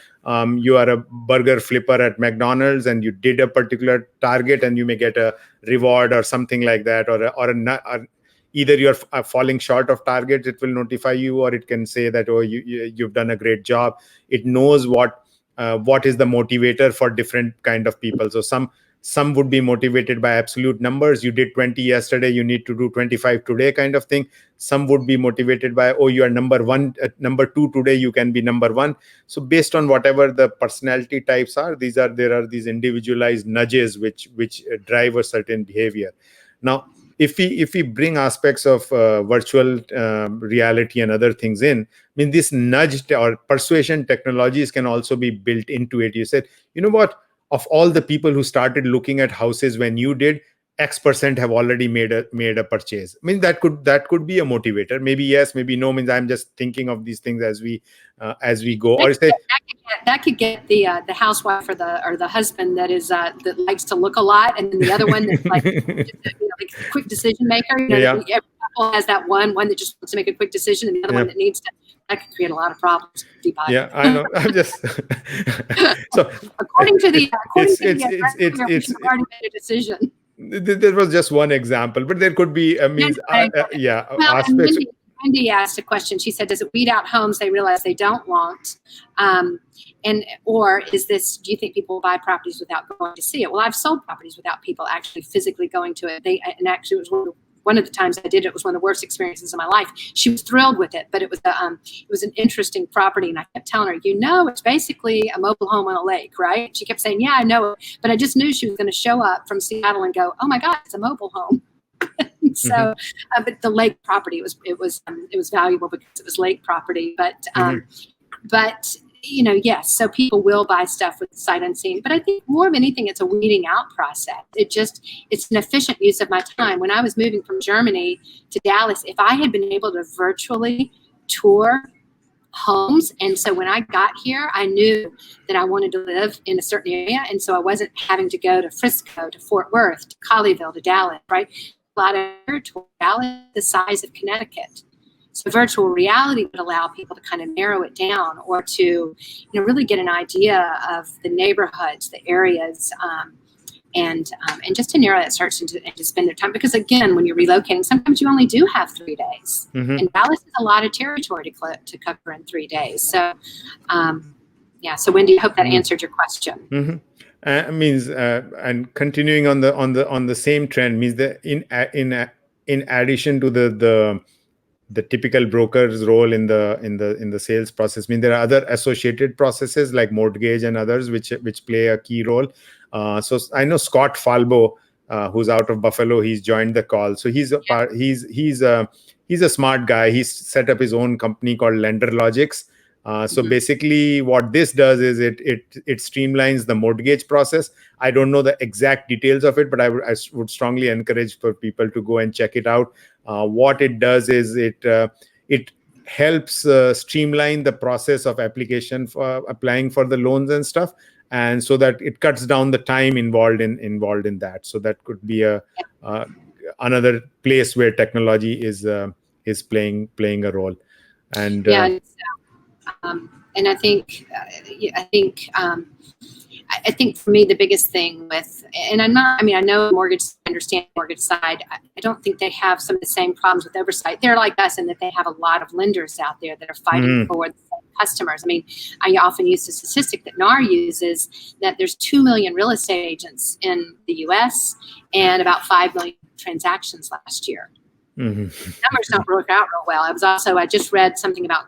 you are a burger flipper at McDonald's and you did a particular target and you may get a reward or something like that, or either you're falling short of target, it will notify you, or it can say that, oh, you've done a great job. It knows what is the motivator for different kind of people. So some would be motivated by absolute numbers. You did 20 yesterday, you need to do 25 today kind of thing. Some would be motivated by, oh, you are number 1, number 2 today, you can be number 1. So based on whatever the personality types are, there are these individualized nudges which drive a certain behavior. Now, if we bring aspects of virtual reality and other things in, I mean, this nudge or persuasion technologies can also be built into it. You said, you know what, of all the people who started looking at houses when you did, X% have already made a purchase. I mean, that could be a motivator. Maybe yes, maybe no. Means I'm just thinking of these things as we go. Or say that could get the housewife or the husband that that likes to look a lot, and then the other one that's like, like a quick decision maker. Every couple has that one that just wants to make a quick decision, and the other one that needs to. That could create a lot of problems. Deepak. Yeah, I know. I'm just so according to the you've already made a decision. There was just one example, but there could be aspects. Wendy asked a question. She said, "Does it weed out homes they realize they don't want, or is this? Do you think people will buy properties without going to see it?" Well, I've sold properties without people actually physically going to it. It was one of the times I did it was one of the worst experiences of my life. She was thrilled with it, but it was an interesting property, and I kept telling her, it's basically a mobile home on a lake, right? She kept saying, "Yeah, I know it," but I just knew she was going to show up from Seattle and go, "Oh my God, it's a mobile home." So, but the lake property it was valuable because it was lake property, but yes, so people will buy stuff with sight unseen, but I think more of anything, it's a weeding out process. It's an efficient use of my time. When I was moving from Germany to Dallas, if I had been able to virtually tour homes, and so when I got here, I knew that I wanted to live in a certain area, and so I wasn't having to go to Frisco, to Fort Worth, to Colleyville, to Dallas, right? A lot of territory. Dallas, the size of Connecticut. So virtual reality would allow people to kind of narrow it down, or to, really get an idea of the neighborhoods, the areas, and just to narrow that search and to spend their time. Because again, when you're relocating, sometimes you only do have 3 days, and Dallas is a lot of territory to cover in 3 days. So, So Wendy, I hope that answered your question. And continuing on the same trend, means that in addition to the typical broker's role in the sales process, there are other associated processes like mortgage and others which play a key role. So I know Scott Falbo, who's out of Buffalo. He's joined the call. So he's a smart guy. He's set up his own company called Lender Logics. So basically what this does is it streamlines the mortgage process. I don't know the exact details of it, but I would strongly encourage for people to go and check it out. What it does is it helps streamline the process of application for applying for the loans and stuff, and so that it cuts down the time involved in that. So that could be another place where technology is playing a role. And and I think for me the biggest thing with, and I know understand mortgage side. I don't think they have some of the same problems with oversight. They're like us in that they have a lot of lenders out there that are fighting for the same customers. I often use the statistic that NAR uses that there's 2 million real estate agents in the U.S. and about 5 million transactions last year. Numbers don't work out real well. I just read something about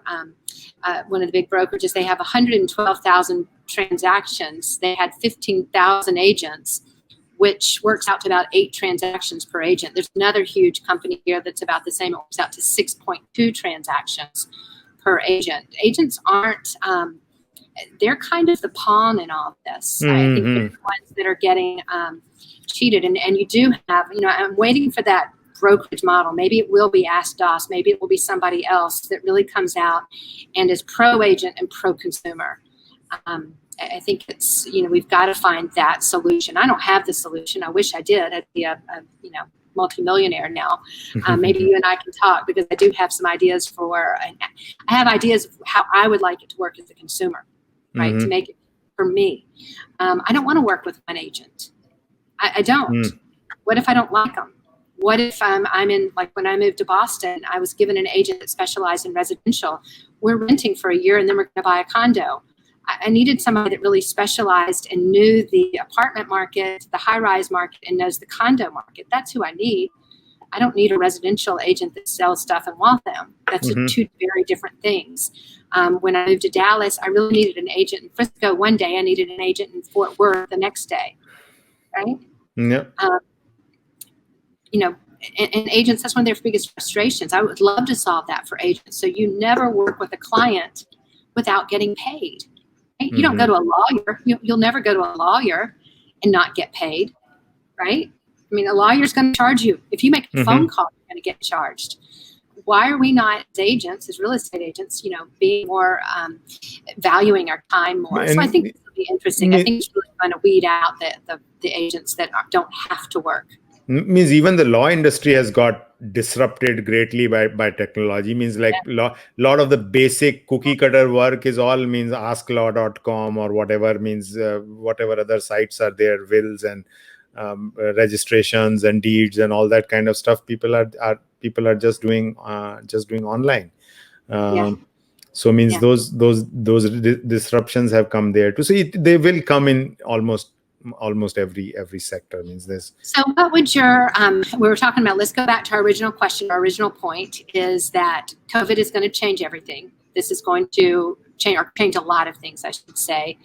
one of the big brokerages. They have 112,000 transactions. They had 15,000 agents, which works out to about 8 transactions per agent. There's another huge company here that's about the same. It works out to 6.2 transactions per agent. Agents aren't, they're kind of the pawn in all of this. I think they're the ones that are getting cheated. And you do have, I'm waiting for that brokerage model. Maybe it will be AskDOS. Maybe it will be somebody else that really comes out and is pro-agent and pro-consumer. I think it's, we've got to find that solution. I don't have the solution. I wish I did. I'd be a multimillionaire now. Maybe you and I can talk, because I do have some ideas I have ideas of how I would like it to work as a consumer, right? To make it for me. I don't want to work with one agent. I don't. What if I don't like them? What if I'm in, like when I moved to Boston, I was given an agent that specialized in residential. We're renting for a year and then we're going to buy a condo. I needed somebody that really specialized and knew the apartment market, the high-rise market, and knows the condo market. That's who I need. I don't need a residential agent that sells stuff in Waltham. That's two very different things. When I moved to Dallas, I really needed an agent in Frisco one day. I needed an agent in Fort Worth the next day, right? Yeah. And agents, that's one of their biggest frustrations. I would love to solve that for agents. So you never work with a client without getting paid. Right? You don't go to a lawyer. You'll never go to a lawyer and not get paid, right? I mean, a lawyer's going to charge you. If you make a phone call, you're going to get charged. Why are we not, as agents, as real estate agents, being more valuing our time more? So I think this will be interesting. I think it's really going to weed out the agents that don't have to work. Means even the law industry has got disrupted greatly by technology. Means like lot of the basic cookie cutter work is all means asklaw.com or whatever, means whatever other sites are there, wills and registrations and deeds and all that kind of stuff. People are just doing online. So means those disruptions have come there too. So they will come in almost every sector. Means this. So what would your we were talking about, let's go back to our original question. Our original point is that COVID is going to change everything. This is going to change a lot of things, I should say.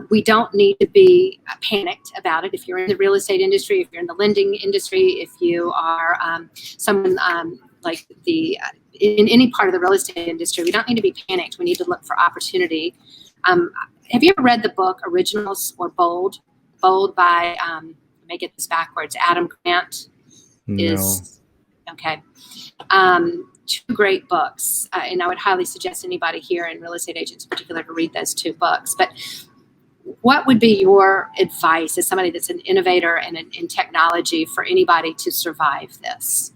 We don't need to be panicked about it. If you're in the real estate industry, if you're in the lending industry, if you are someone like in any part of the real estate industry, we don't need to be panicked. We need to look for opportunity. Have you ever read the book Originals or Bold? Bold by, let me get this backwards, Adam Grant is, okay. Two great books. And I would highly suggest anybody here in real estate agents in particular to read those two books. But what would be your advice as somebody that's an innovator and in technology for anybody to survive this?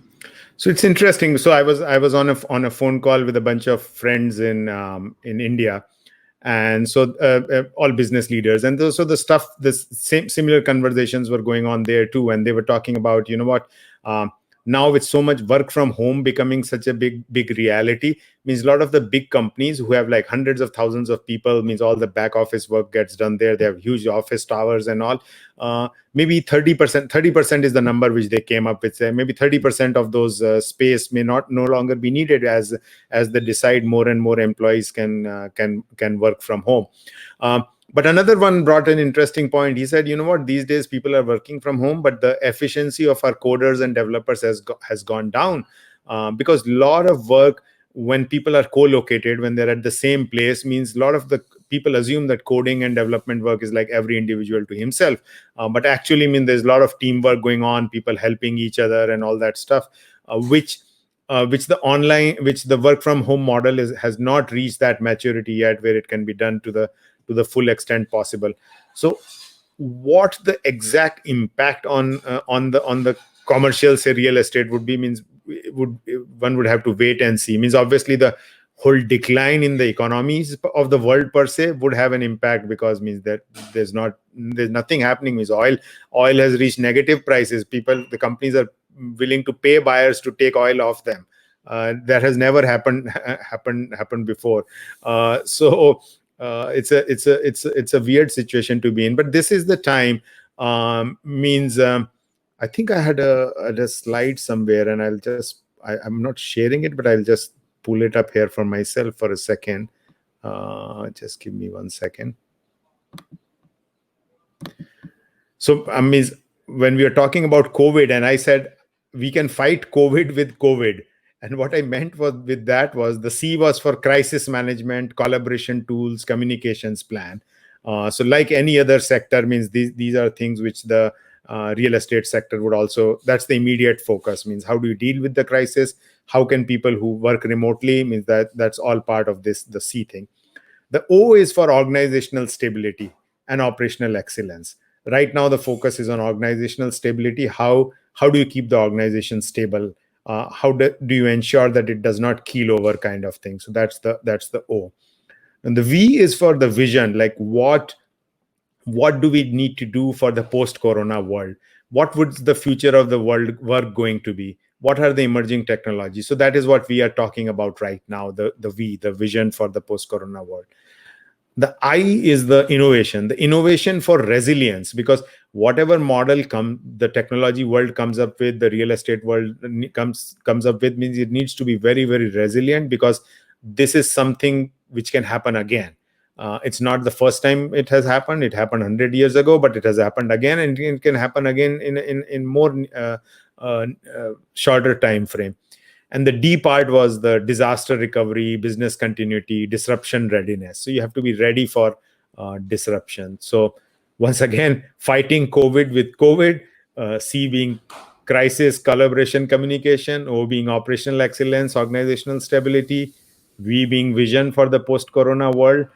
So it's interesting. So I was on a phone call with a bunch of friends in India. And so all business leaders, and so the similar conversations were going on there too. And they were talking about, now with so much work from home becoming such a big reality, means a lot of the big companies who have like hundreds of thousands of people, means all the back office work gets done there. They have huge office towers and all. Maybe 30% is the number which they came up with. Maybe 30% of those space may no longer be needed as they decide more and more employees can work from home. But another one brought an interesting point. He said, these days people are working from home, but the efficiency of our coders and developers has gone down because a lot of work, when people are co-located, when they're at the same place, means a lot of the people assume that coding and development work is like every individual to himself. But actually, there's a lot of teamwork going on, people helping each other and all that stuff, which the work from home model has not reached that maturity yet where it can be done to the full extent possible. So what the exact impact on the commercial, say, real estate would be, means one would have to wait and see. Means obviously the whole decline in the economies of the world per se would have an impact, because means that there's nothing happening. Means oil has reached negative prices. The companies are willing to pay buyers to take oil off them. That has never happened before. So it's a weird situation to be in. But this is the time. I think I had a slide somewhere, and I'm not sharing it, but I'll just pull it up here for myself for a second. Just give me 1 second. So when we are talking about COVID, and I said we can fight COVID with COVID. And what I meant with that was the C was for crisis management, collaboration tools, communications plan. So like any other sector, means these are things which the real estate sector would also, that's the immediate focus. Means how do you deal with the crisis? How can people who work remotely, means that's all part of the C thing. The O is for organizational stability and operational excellence. Right now, the focus is on organizational stability. How do you keep the organization stable? How do you ensure that it does not keel over, kind of thing? So that's the O. And the V is for the vision, like what do we need to do for the post-corona world? What would the future of the world work going to be? What are the emerging technologies? So that is what we are talking about right now, the V, the vision for the post-corona world. The I is the innovation for resilience, because whatever model the technology world comes up with, the real estate world comes up with, means it needs to be very, very resilient, because this is something which can happen again. It's not the first time it has happened. It happened 100 years ago, but it has happened again, and it can happen again in more shorter time frame. And the D part was the disaster recovery, business continuity, disruption readiness. So you have to be ready for disruption. So once again, fighting COVID with COVID, C being crisis, collaboration, communication, O being operational excellence, organizational stability, V being vision for the post-corona world,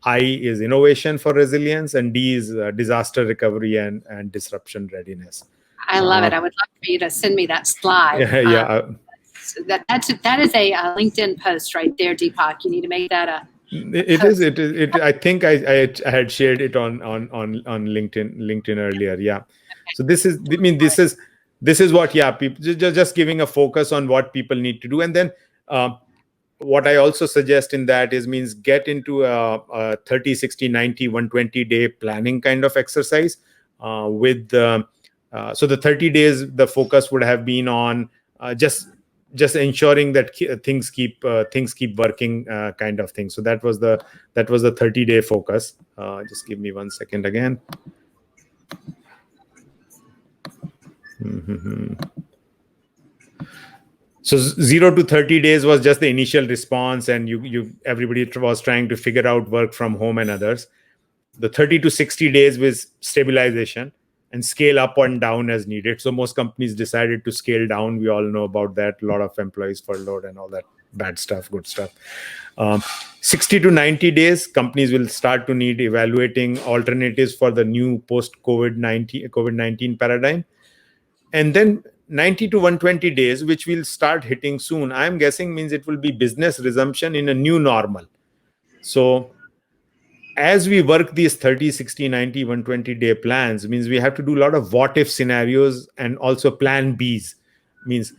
I is innovation for resilience, and D is disaster recovery and disruption readiness. I love it. I would love for you to send me that slide. That is a LinkedIn post right there, Deepak. You need to make that a. It is. I think I had shared it on LinkedIn earlier. Yeah. Okay. So this is. I mean, this is what. Yeah. People just giving a focus on what people need to do, and then what I also suggest in that means get into a 30, 60, 90, 120 day planning kind of exercise with. So the 30 days, the focus would have been on just ensuring that things keep working kind of thing. So that was the 30-day focus. Just give me 1 second again. So 0 to 30 days was just the initial response, and everybody was trying to figure out work from home and others. The 30 to 60 days was stabilization and scale up and down as needed. So most companies decided to scale down. We all know about that. A lot of employees furloughed and all that bad stuff, good stuff. 60 to 90 days, companies will start to need evaluating alternatives for the new post-COVID-19 paradigm. And then 90 to 120 days, which will start hitting soon, I'm guessing means it will be business resumption in a new normal. So as we work these 30, 60, 90, 120 day plans, means we have to do a lot of what if scenarios and also plan Bs. Means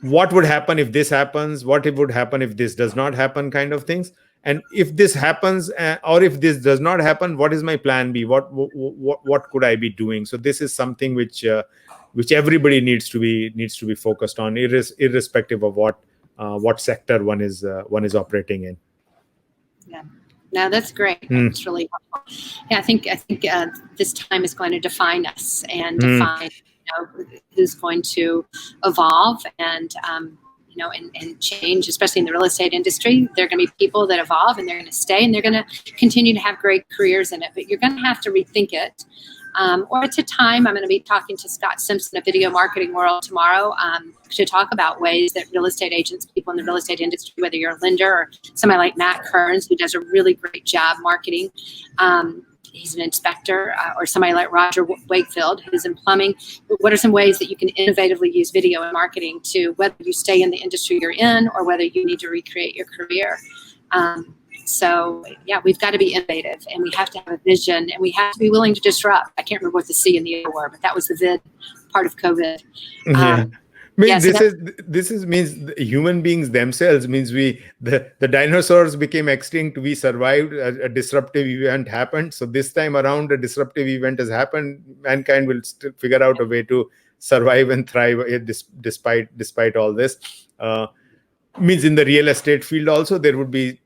what would happen if this happens? What would happen if this does not happen, kind of things. And if this happens or if this does not happen, what is my plan B? What could I be doing? So this is something which everybody needs to be focused on, irrespective of what sector one is operating in. Yeah. No, that's great. It's really helpful. Yeah, I think this time is going to define us and define who's going to evolve and and change, especially in the real estate industry. There are going to be people that evolve, and they're going to stay, and they're going to continue to have great careers in it. But you're going to have to rethink it. Or it's a time. I'm going to be talking to Scott Simpson of Video Marketing World tomorrow to talk about ways that real estate agents, people in the real estate industry, whether you're a lender or somebody like Matt Kearns, who does a really great job marketing. He's an inspector, or somebody like Roger Wakefield, who's in plumbing. What are some ways that you can innovatively use video and marketing to, whether you stay in the industry you're in or whether you need to recreate your career? So, yeah, we've got to be innovative, and we have to have a vision, and we have to be willing to disrupt. I can't remember what the C and the O were, but that was the vid part of COVID. This means human beings themselves, means the dinosaurs became extinct. We survived. A disruptive event happened. So this time around, a disruptive event has happened. Mankind will still figure out a way to survive and thrive despite all this. Means in the real estate field also, there would be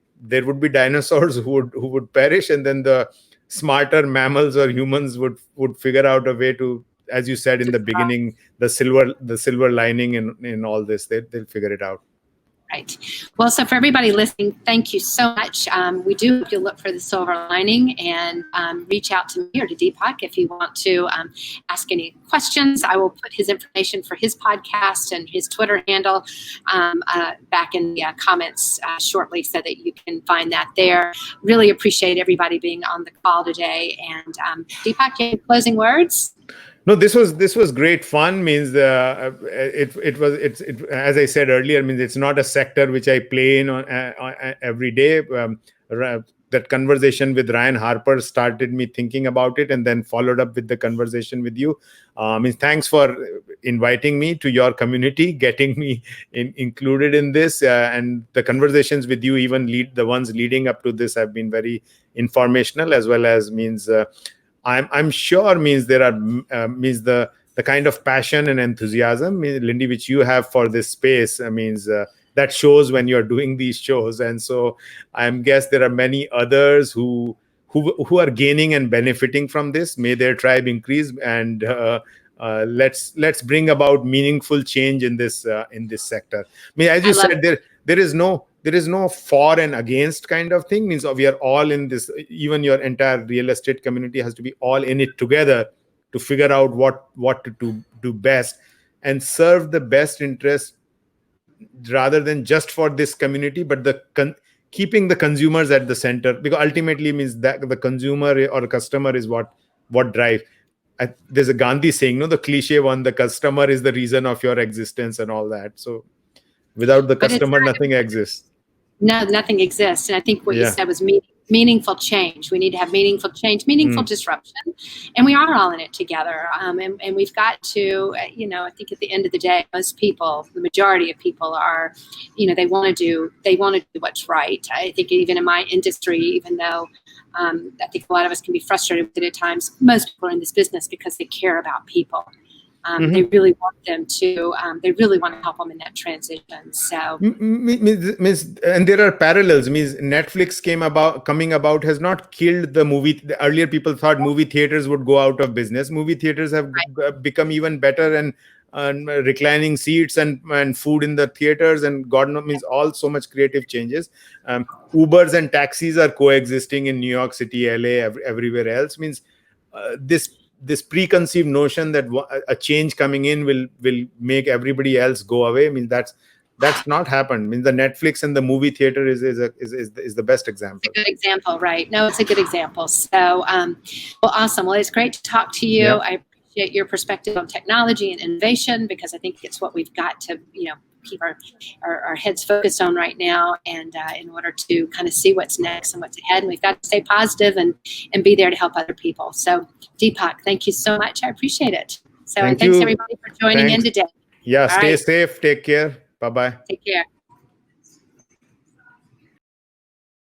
dinosaurs who would perish, and then the smarter mammals or humans would figure out a way to, as you said in the beginning, the silver lining in all this. They'll figure it out. Right. Well, so for everybody listening, thank you so much. We do hope you'll look for the silver lining and reach out to me or to Deepak if you want to ask any questions. I will put his information for his podcast and his Twitter handle back in the comments shortly, so that you can find that there. Really appreciate everybody being on the call today. And Deepak, any closing words? No, this was great fun. Means it's as I said earlier, means it's not a sector which I play in on every day. That conversation with Ryan Harper started me thinking about it, and then followed up with the conversation with you. Means thanks for inviting me to your community, getting me included in this, and the conversations with you, even the ones leading up to this, have been very informational, as well as means. I'm sure means there are means the kind of passion and enthusiasm, Lindy, which you have for this space, means that shows when you're doing these shows. And so I'm guess there are many others who are gaining and benefiting from this. May their tribe increase, and let's bring about meaningful change in this sector. I mean, as you said, there is no for and against kind of thing. Means we are all in this. Even your entire real estate community has to be all in it together to figure out what to do best and serve the best interest, rather than just for this community, but keeping the consumers at the center, because ultimately means that the consumer or customer is what drives. There's a Gandhi saying, no, the cliche one, the customer is the reason of your existence and all that. So without the customer, nothing exists. No, nothing exists. And I think what you said was meaningful change. We need to have meaningful change, meaningful disruption. And we are all in it together. And we've got to, I think at the end of the day, most people, the majority of people are, they want to do what's right. I think even in my industry, even though I think a lot of us can be frustrated with it at times, most people are in this business because they care about people. They really want them to. They really want to help them in that transition. So, and there are parallels. Means Netflix coming about has not killed the movie. Earlier, people thought movie theaters would go out of business. Movie theaters have become even better, and reclining seats and food in the theaters, and God knows, means all so much creative changes. Ubers and taxis are coexisting in New York City, LA, everywhere else. Means this preconceived notion that a change coming in will make everybody else go away. I mean, that's not happened. I mean, the Netflix and the movie theater is the best example. It's a good example, right? No, it's a good example. So, well, awesome. Well, it's great to talk to you. Yeah. I appreciate your perspective on technology and innovation, because I think it's what we've got to, keep our heads focused on right now, and in order to kind of see what's next and what's ahead. And we've got to stay positive and be there to help other people. So Deepak, thank you so much. I appreciate it. So thanks everybody for joining in today. Yeah, stay safe. Take care. Bye-bye. Take care.